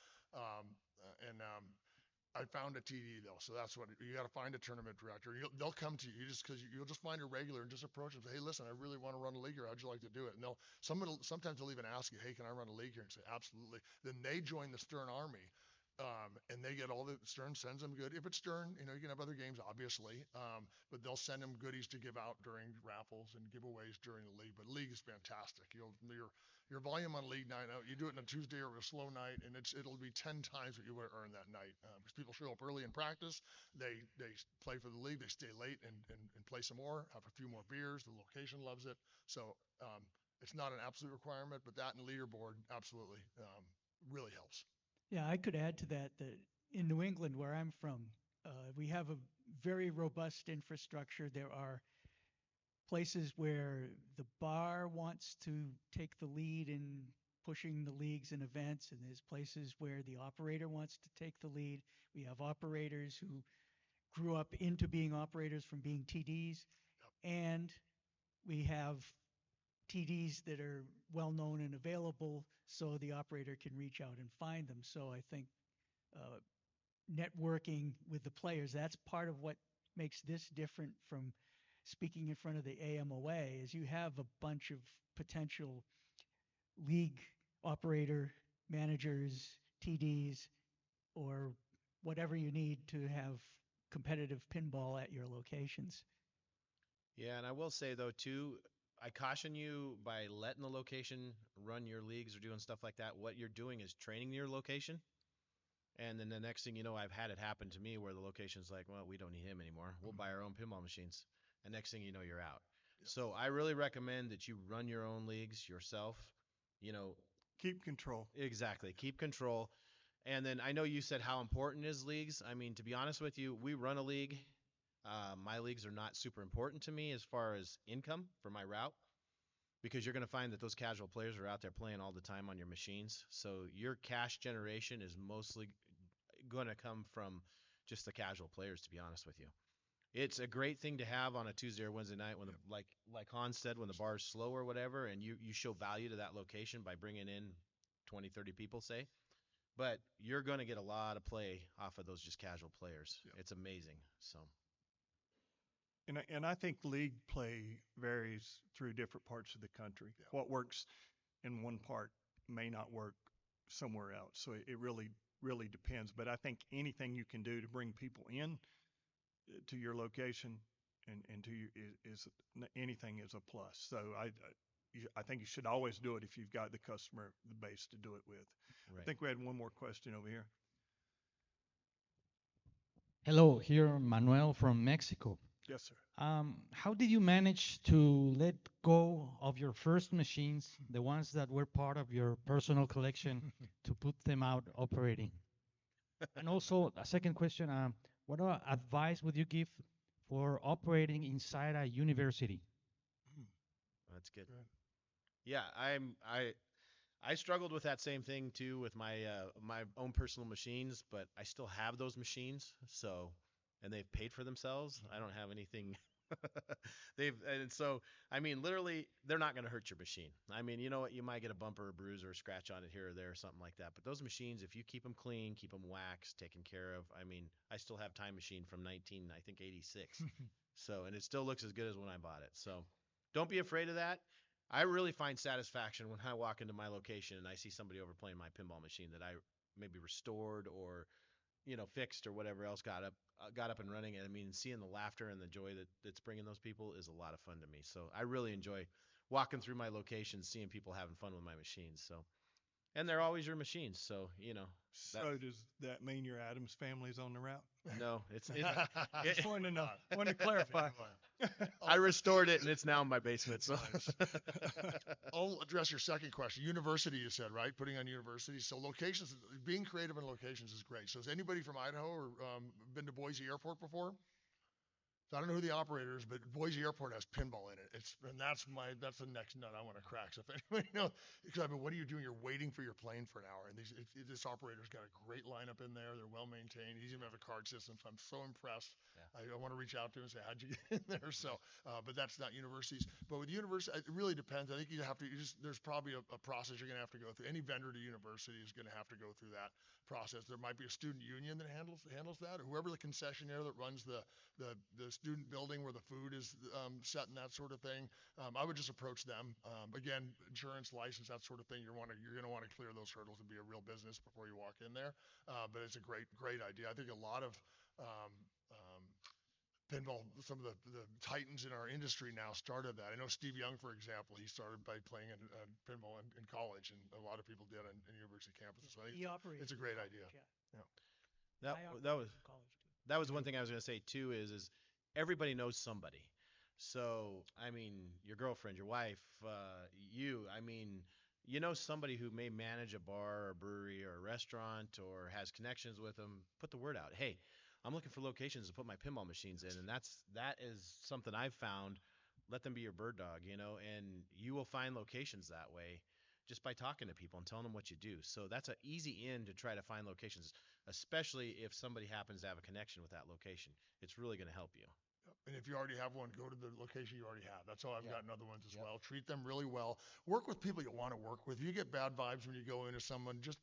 and I found a TD though, so that's what you got to find a tournament director. They'll come to you just because you'll just find a regular and just approach them. And say, hey, listen, I really want to run a league here. How'd you like to do it? And sometimes they'll even ask you, hey, can I run a league here? And say, absolutely. Then they join the Stern Army, and they get all the Stern sends them good. If it's Stern, you can have other games, obviously, but they'll send them goodies to give out during raffles and giveaways during the league. But league is fantastic. Your volume on league night, you do it on a Tuesday or a slow night, and it'll be 10 times what you would earn that night, because people show up early in practice, they play for the league, they stay late and play some more, have a few more beers. The location loves it, so it's not an absolute requirement, but that and leaderboard absolutely really helps. Yeah, I could add to that that in New England, where I'm from, we have a very robust infrastructure. There are places where the bar wants to take the lead in pushing the leagues and events, and there's places where the operator wants to take the lead. We have operators who grew up into being operators from being TDs, and we have TDs that are well known and available so the operator can reach out and find them. So I think uh, networking with the players, that's part of what makes this different from speaking in front of the AMOA is you have a bunch of potential league operator managers, TDs, or whatever you need to have competitive pinball at your locations. Yeah, and I will say though too, I caution you by letting the location run your leagues or doing stuff like that. What you're doing is training your location, and then the next thing you know, I've had it happen to me where the location's like, well, we don't need him anymore. We'll buy our own pinball machines. And next thing you know, you're out. So I really recommend that you run your own leagues yourself. You know, Keep control. exactly. Keep control. And then I know you said how important is leagues. I mean, to be honest with you, we run a league. My leagues are not super important to me as far as income for my route, because you're going to find that those casual players are out there playing all the time on your machines. So your cash generation is mostly going to come from just the casual players, to be honest with you. It's a great thing to have on a Tuesday or Wednesday night when the, like Hans said, when the bar's slow or whatever, and you show value to that location by bringing in 20, 30 people, say. But you're going to get a lot of play off of those just casual players. Yep. It's amazing. So And I think league play varies through different parts of the country. Yeah. What works in one part may not work somewhere else. So it really depends. But I think anything you can do to bring people in to your location and to you is anything is a plus. So I think you should always do it if you've got the customer the base to do it with. I right. think we had one more question over here. Hello, here Manuel from Mexico. Yes, sir. How did you manage to let go of your first machines, the ones that were part of your personal collection, to put them out operating? And also, a second question, what advice would you give for operating inside a university? That's good. Good. Yeah, I struggled with that same thing too with my own personal machines, but I still have those machines. So, and they've paid for themselves. I don't have anything. They've and so I mean, literally, they're not going to hurt your machine. I mean, you know what? You might get a bump or a bruise or a scratch on it here or there or something like that. But those machines, if you keep them clean, keep them waxed, taken care of. I mean, I still have Time Machine from 19, I think 86. So, and it still looks as good as when I bought it. So, don't be afraid of that. I really find satisfaction when I walk into my location and I see somebody overplaying my pinball machine that I maybe restored or fixed or whatever else got up and running. And I mean, seeing the laughter and the joy that's bringing those people is a lot of fun to me. So I really enjoy walking through my locations, seeing people having fun with my machines. So and they're always your machines. So that So does that mean your Adams family's on the route? no, Just wanted to know. Wanted to clarify. I restored it and it's now in my basement. So Nice. I'll address your second question. University, you said, right? Putting on universities. So locations, being creative in locations is great. So has anybody from Idaho or been to Boise Airport before? So I don't know who the operator is, but Boise Airport has pinball in it. And that's the next nut I want to crack. So if anybody knows, because I mean, what are you doing? You're waiting for your plane for an hour, and this operator's got a great lineup in there. They're well maintained. He's even have a card system, so I'm so impressed. Yeah. I want to reach out to him and say, how'd you get in there? So, but that's not universities. But with university, it really depends. I think you have to. There's probably a process you're going to have to go through. Any vendor to university is going to have to go through that process. There might be a student union that handles that, or whoever the concessionaire that runs the student building where the food is set and that sort of thing. I would just approach them. Again, insurance, license, that sort of thing. You're going to want to clear those hurdles and be a real business before you walk in there. But it's a great idea. I think a lot of um, um, pinball, some of the titans in our industry now started that. I know Steve Young, for example, he started by playing pinball in college, and a lot of people did on university campuses. So I think He operated. it's a great idea. Yeah. Yeah. that I that operated was in college too. that was one thing I was going to say too is everybody knows somebody. So, I mean, your girlfriend, your wife, I mean, you know somebody who may manage a bar or a brewery or a restaurant or has connections with them. Put the word out. Hey, I'm looking for locations to put my pinball machines in, and that is something I've found. Let them be your bird dog, and you will find locations that way just by talking to people and telling them what you do. So that's an easy in to try to find locations, especially if somebody happens to have a connection with that location. It's really going to help you. And if you already have one, go to the location you already have. That's all. I've Yeah. gotten other ones as Yep. well. Treat them really well. Work with people you want to work with. If you get bad vibes when you go into someone, just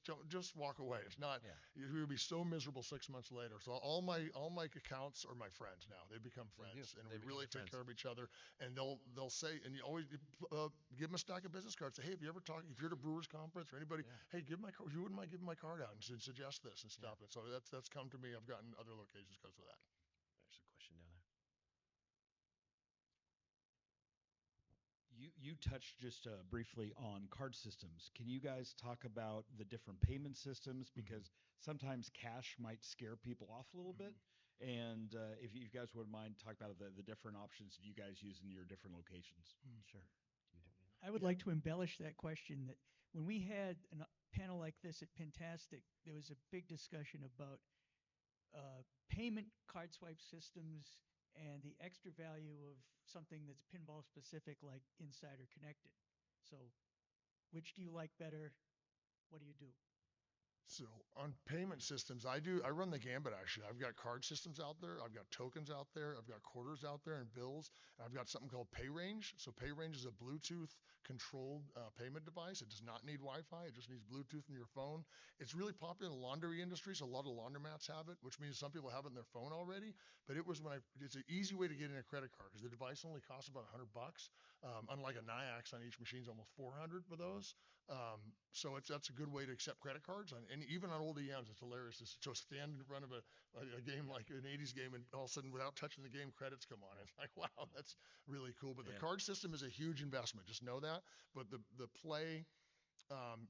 walk away. It's not. Yeah. You'll be so miserable 6 months later. So all my accounts are my friends now. They become They do. friends, and They we become really take friends. care of each other. And they'll say, and you always give them a stack of business cards. Say, hey, if you ever talk, if you're at a brewers conference or anybody, Yeah. hey, give my card. You wouldn't mind giving my card out and suggest this and Yeah. stuff. And so that's come to me. I've gotten other locations because of that. There's a question down there. You touched just briefly on card systems. Can you guys talk about the different payment systems? Because sometimes cash might scare people off a little bit. And if you guys wouldn't mind, talk about the different options that you guys use in your different locations. Sure. I would like to embellish that question that when we had a panel like this at Pentastic, there was a big discussion about payment card swipe systems and the extra value of something that's pinball specific like Insider Connected. So, which do you like better? What do you do? So on payment systems, I run the gambit actually. I've got card systems out there, I've got tokens out there, I've got quarters out there and bills, and I've got something called PayRange. So PayRange is a Bluetooth controlled payment device. It does not need Wi-Fi. It just needs Bluetooth in your phone. It's really popular in the laundry industry, so a lot of laundromats have it, which means some people have it in their phone already. But it's an easy way to get in a credit card because the device only costs about $100. Unlike a NIAX on each machine is almost 400 for those. So that's a good way to accept credit cards, and even on old EMs, it's hilarious to just stand in front of a game like an 80s game, and all of a sudden, without touching the game, credits come on. It's like, wow, that's really cool. But the Yeah. card system is a huge investment. Just know that. But the play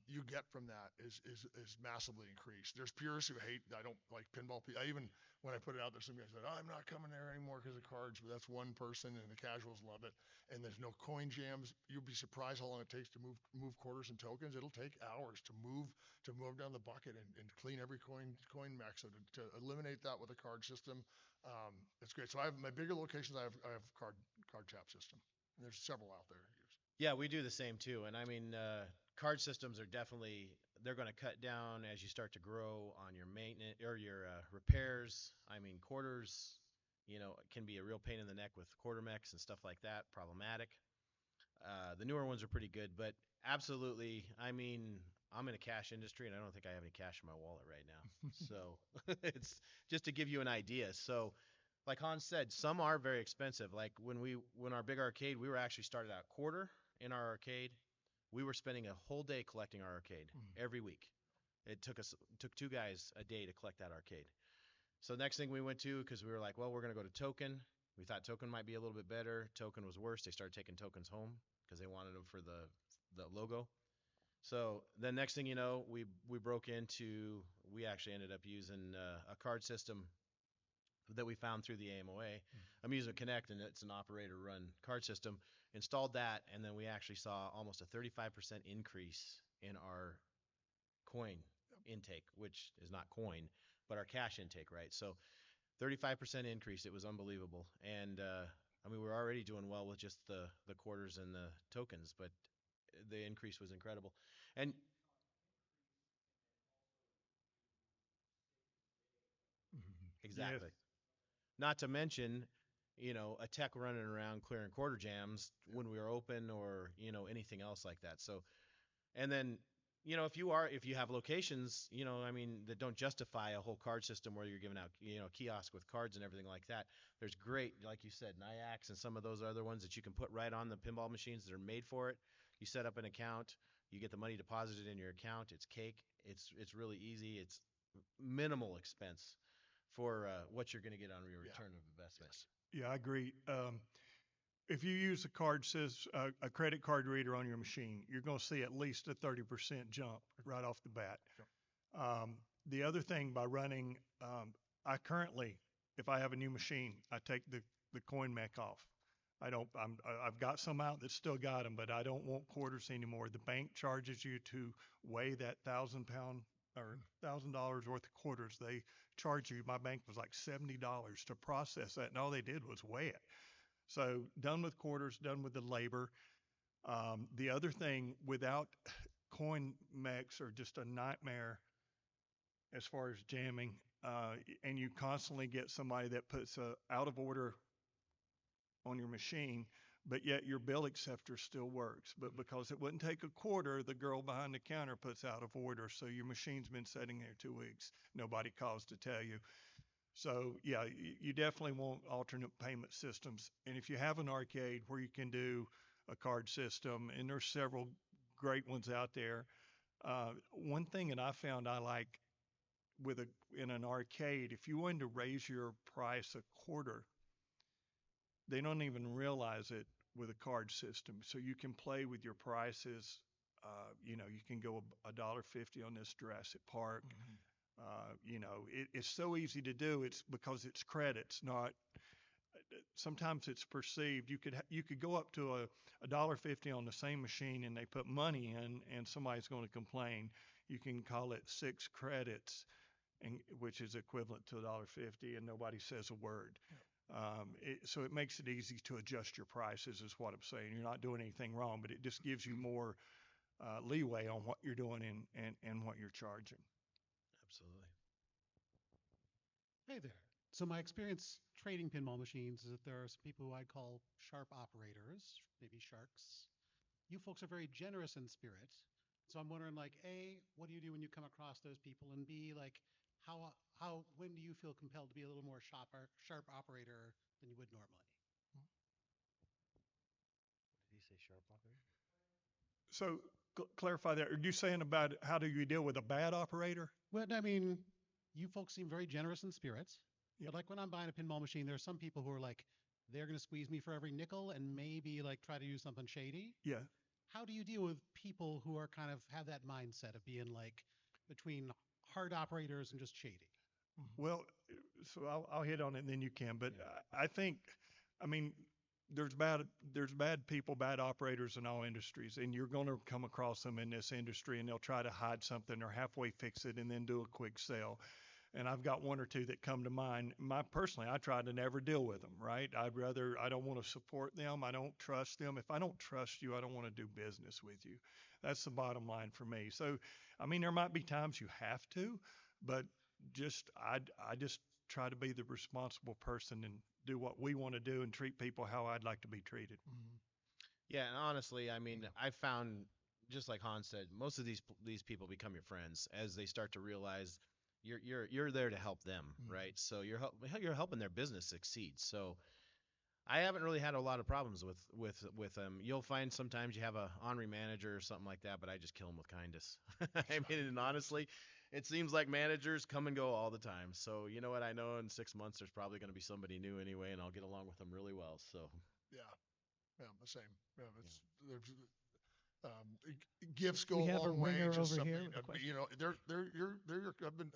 you get from that is massively increased. There's purists who hate. I don't like pinball. I even when I put it out there, some guy said, oh, I'm not coming there anymore because of cards, but that's one person, and the casuals love it. And there's no coin jams. You'll be surprised how long it takes to move quarters and tokens. It'll take hours to move down the bucket and clean every coin mech. So to eliminate that with a card system, it's great. So I have my bigger locations. I have card tap system. And there's several out there to use. Yeah, we do the same too. And I mean, card systems are definitely they're going to cut down as you start to grow on your maintenance or your repairs. I mean, quarters, can be a real pain in the neck with quarter mechs and stuff like that. Problematic. The newer ones are pretty good, but absolutely. I mean, I'm in a cash industry, and I don't think I have any cash in my wallet right now. So it's just to give you an idea. So, like Hans said, some are very expensive. Like when our big arcade, we were actually started out quarter in our arcade. We were spending a whole day collecting our arcade every week. It took two guys a day to collect that arcade. So next thing we went to, because we were like, well, we're going to go to Token. We thought Token might be a little bit better. Token was worse. They started taking tokens home because they wanted them for the logo. So then next thing you know, we broke into, we actually ended up using a card system that we found through the AMOA, Amusement Connect, and it's an operator-run card system. Installed that, and then we actually saw almost a 35% increase in our coin intake, which is not coin, but our cash intake, right? So 35% increase. It was unbelievable. And I mean, we're already doing well with just the quarters and the tokens, but the increase was incredible. And exactly. Yes. Not to mention, a tech running around clearing quarter jams when we were open or, anything else like that. So, and then, if you have locations, I mean, that don't justify a whole card system where you're giving out, kiosk with cards and everything like that. There's great, like you said, NIACs and some of those other ones that you can put right on the pinball machines that are made for it. You set up an account, you get the money deposited in your account. It's cake. It's really easy. It's minimal expense for what you're going to get on your return of investment. Yeah, I agree. If you use a credit card reader on your machine, you're going to see at least a 30% jump right off the bat. Yep. The other thing by running, I currently, if I have a new machine, I take the coin mech off. I've got some out that still got them, but I don't want quarters anymore. The bank charges you to weigh that £1,000 or $1,000 worth of quarters. They charge you. My bank was like $70 to process that, and all they did was weigh it. So done with quarters, done with the labor. The other thing, without coin mechs are just a nightmare as far as jamming, and you constantly get somebody that puts out of order on your machine, but yet your bill acceptor still works. But because it wouldn't take a quarter, the girl behind the counter puts out of order. So your machine's been sitting there 2 weeks. Nobody calls to tell you. So yeah, you definitely want alternate payment systems. And if you have an arcade where you can do a card system, and there's several great ones out there. One thing that I found I like in an arcade, if you wanted to raise your price a quarter, they don't even realize it with a card system. So you can play with your prices. You can go $1.50 on this Jurassic Park. It's so easy to do. It's because it's credits, not. Sometimes it's perceived. You could go up to a $1.50 on the same machine, and they put money in, and somebody's going to complain. You can call it 6 credits, which is equivalent to $1.50, and nobody says a word. So it makes it easy to adjust your prices, is what I'm saying. You're not doing anything wrong, but it just gives you more leeway on what you're doing and what you're charging. Absolutely. Hey there. So my experience trading pinball machines is that there are some people who I'd call sharp operators, maybe sharks. You folks are very generous in spirit. So I'm wondering, like, A, what do you do when you come across those people? And B, like, when do you feel compelled to be a little more sharp operator than you would normally? Did he say sharp operator? So clarify that. Are you saying about how do you deal with a bad operator? Well, I mean, you folks seem very generous in spirit. Yep. But like when I'm buying a pinball machine, there are some people who are like, they're going to squeeze me for every nickel and maybe like try to do something shady. Yeah. How do you deal with people who are kind of have that mindset of being like between hard operators and just shady? Well, so I'll hit on it and then you can. But Yeah. I think, I mean, there's bad people, bad operators in all industries, and you're going to come across them in this industry, and they'll try to hide something or halfway fix it and then do a quick sale. And I've got one or two that come to mind. Personally, I try to never deal with them, right? I don't want to support them. I don't trust them. If I don't trust you, I don't want to do business with you. That's the bottom line for me. So, I mean, there might be times you have to, but I just try to be the responsible person and do what we want to do and treat people how I'd like to be treated. Mhm. Yeah, and honestly, I mean, I found just like Hans said, most of these people become your friends as they start to realize you're there to help them, Mhm. right? So you're helping their business succeed. So I haven't really had a lot of problems with them. You'll find sometimes you have a ornery manager or something like that, but I just kill them with kindness. I mean, and honestly, it seems like managers come and go all the time. So you know what? I know in 6 months there's probably going to be somebody new anyway, and I'll get along with them really well. So Yeah, yeah, the same. Yeah, it's there's gifts go We a have a long way. ringer Just over something, here with a question. you know,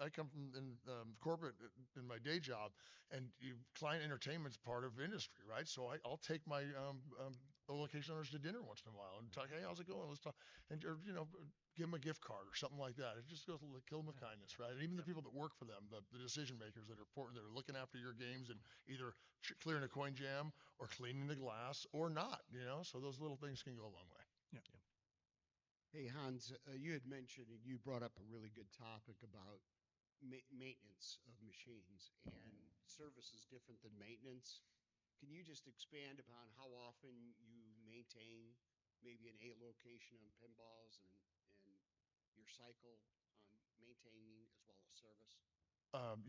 I come from corporate in my day job, and client entertainment's part of industry, right? So I'll take my location owners to dinner once in a while and talk, hey, how's it going? Let's talk, and or, give them a gift card or something like that. It just goes to kill them with kindness, right? And even the people that work for them, the decision makers that are important, that are looking after your games and either clearing a coin jam or cleaning the glass or not, So those little things can go a long way. Yeah. Hey, Hans, you had mentioned and you brought up a really good topic about maintenance of machines, and service is different than maintenance. Can you just expand upon how often you maintain maybe an A location on pinballs and your cycle on maintaining as well as service?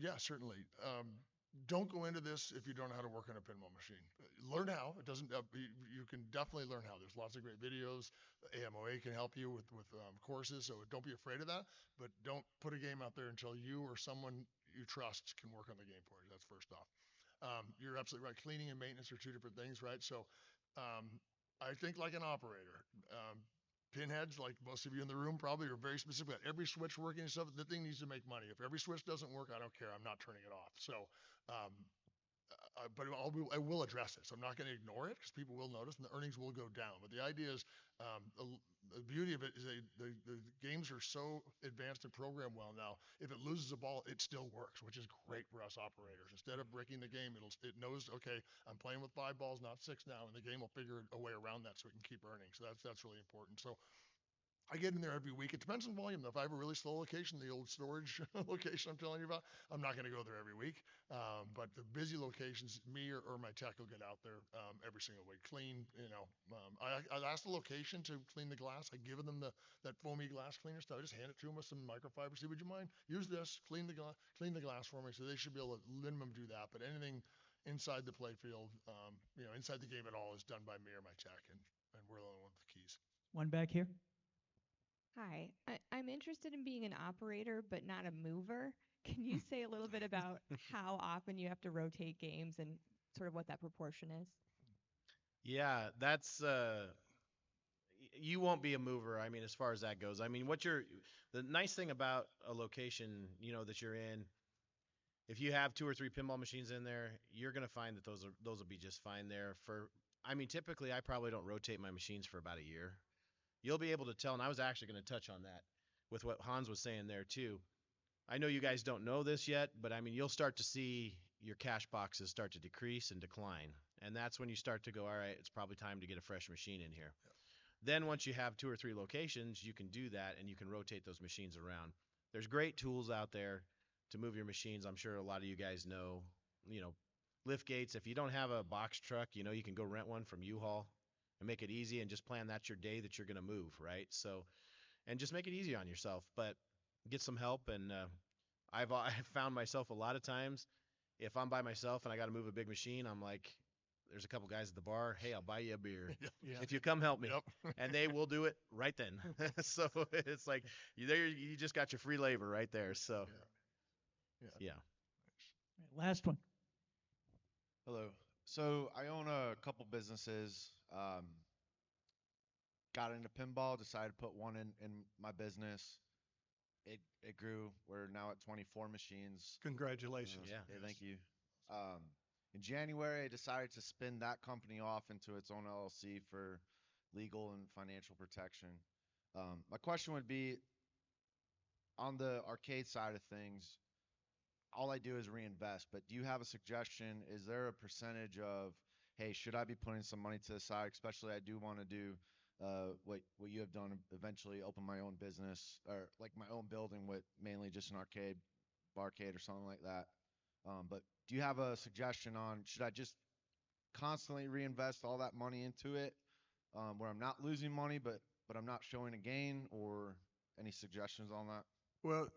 Yeah, certainly. Don't go into this if you don't know how to work on a pinball machine. Learn how. It doesn't. You can definitely learn how. There's lots of great videos. AMOA can help you with courses, so don't be afraid of that. But don't put a game out there until you or someone you trust can work on the game for you. That's first off. You're absolutely right. Cleaning and maintenance are two different things, right? So, um, I think like an operator. Pinheads, like most of you in the room, probably are very specific about every switch working and stuff. The thing needs to make money. If every switch doesn't work, I don't care. I'm not turning it off. So, um, but I will address it. So I'm not going to ignore it because people will notice and the earnings will go down. But the idea is, the beauty of it is the games are so advanced and programmed well now. If it loses a ball, it still works, which is great for us operators. Instead of breaking the game, it knows, okay, I'm playing with 5 balls, not 6 now, and the game will figure a way around that so it can keep earning. So that's really important. So I get in there every week. It depends on volume. If I have a really slow location, the old storage location I'm telling you about, I'm not going to go there every week. But the busy locations, me or my tech will get out there every single week. Clean, I ask the location to clean the glass. I give them that foamy glass cleaner stuff. I just hand it to them with some microfiber. Say, would you mind use this? Clean the glass for me. So they should be able to minimum do that. But anything inside the playfield, inside the game at all is done by me or my tech, and we're the only one with the keys. One back here. Hi, I'm interested in being an operator, but not a mover. Can you say a little bit about how often you have to rotate games and sort of what that proportion is? yeah, that's you won't be a mover. I mean, as far as that goes. I mean, the nice thing about a location, that you're in, if you have 2 or 3 pinball machines in there, you're gonna find that those will be just fine there. I mean, typically I probably don't rotate my machines for about a year. You'll be able to tell, and I was actually going to touch on that with what Hans was saying there too. I know you guys don't know this yet, but I mean, you'll start to see your cash boxes start to decrease and decline. And that's when you start to go, all right, it's probably time to get a fresh machine in here. Then once you have 2 or 3 locations, you can do that and you can rotate those machines around. There's great tools out there to move your machines. I'm sure a lot of you guys know, lift gates. If you don't have a box truck, you can go rent one from U-Haul and make it easy and just plan that's your day that you're going to move, right? So, and just make it easy on yourself, but get some help. And I've found myself a lot of times, if I'm by myself and I got to move a big machine, I'm like, there's a couple guys at the bar. Hey, I'll buy you a beer Yeah. if you come help me. Yep. And they will do it right then. So it's like you just got your free labor right there. So yeah. Last one. Hello. So I own a couple businesses. Got into pinball, decided to put one in my business, it grew. We're now at 24 machines. Congratulations. Yeah. Thank you. Um, in January, I decided to spin that company off into its own LLC for legal and financial protection. My question would be on the arcade side of things, all I do is reinvest, but do you have a suggestion? Is there a percentage of, hey, should I be putting some money to the side? Especially, I do want to do what you have done, eventually open my own business or like my own building with mainly just an barcade or something like that. But do you have a suggestion on should I just constantly reinvest all that money into it, where I'm not losing money, but I'm not showing a gain, or any suggestions on that? Well,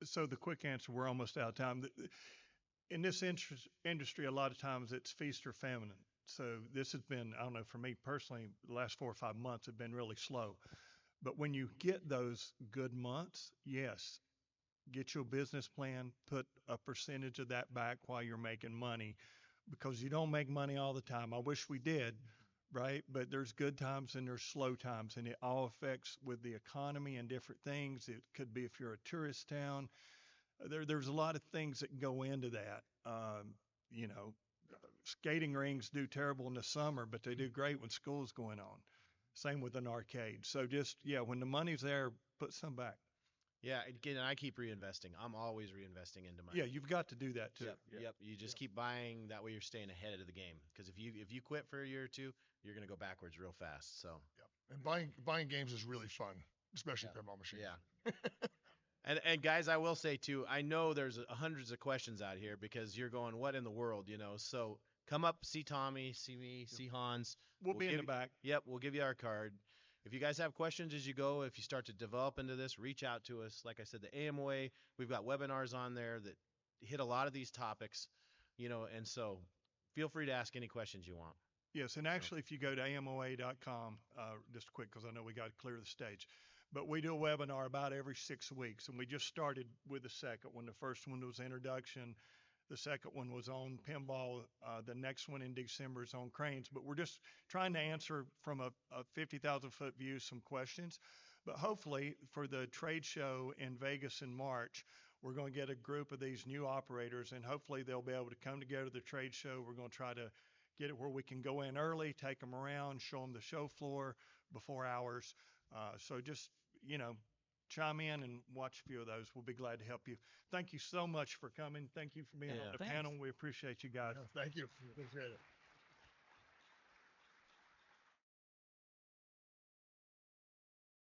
so the quick answer, we're almost out of time. In this industry, a lot of times it's feast or famine. So this has been, I don't know, for me personally, the last 4 or 5 months have been really slow. But when you get those good months, yes, get your business plan, put a percentage of that back while you're making money, because you don't make money all the time. I wish we did, right? But there's good times and there's slow times, and it all affects with the economy and different things. It could be if you're a tourist town. There's a lot of things that go into that. You know, skating rings do terrible in the summer, but they do great when school's going on. Same with an arcade. So just, yeah, when the money's there, put some back. Yeah, again, I keep reinvesting. I'm always reinvesting into money. Yeah, you've got to do that too. Yep, Yeah. yep. You just keep buying. That way, you're staying ahead of the game. Because if you quit for a year or two, you're gonna go backwards real fast. So Yep. And buying games is really fun, especially Yeah. pinball machines. Yeah. And guys, I will say too, I know there's hundreds of questions out here because you're going, what in the world, you know? So come up, see Tommy, see me, see Hans. We'll be in give the back. Yep, we'll give you our card. If you guys have questions as you go, if you start to develop into this, reach out to us. Like I said, the AMOA, we've got webinars on there that hit a lot of these topics, you know, and so feel free to ask any questions you want. Yes, and actually, if you go to amoa.com, just quick, because I know we got to clear the stage, but we do a webinar about every 6 weeks, and we just started with the second one. The first one was introduction. The second one was on pinball. The next one in December is on cranes. But we're just trying to answer from a 50,000-foot view some questions. But hopefully, for the trade show in Vegas in March, we're going to get a group of these new operators, and hopefully they'll be able to come together to the trade show. We're going to try to get it where we can go in early, take them around, show them the show floor before hours. So just, you know, chime in and watch a few of those. We'll be glad to help you. Thank you so much for coming. Thank you for being Yeah, on the thanks. panel. We appreciate you guys. Thank you. Appreciate it.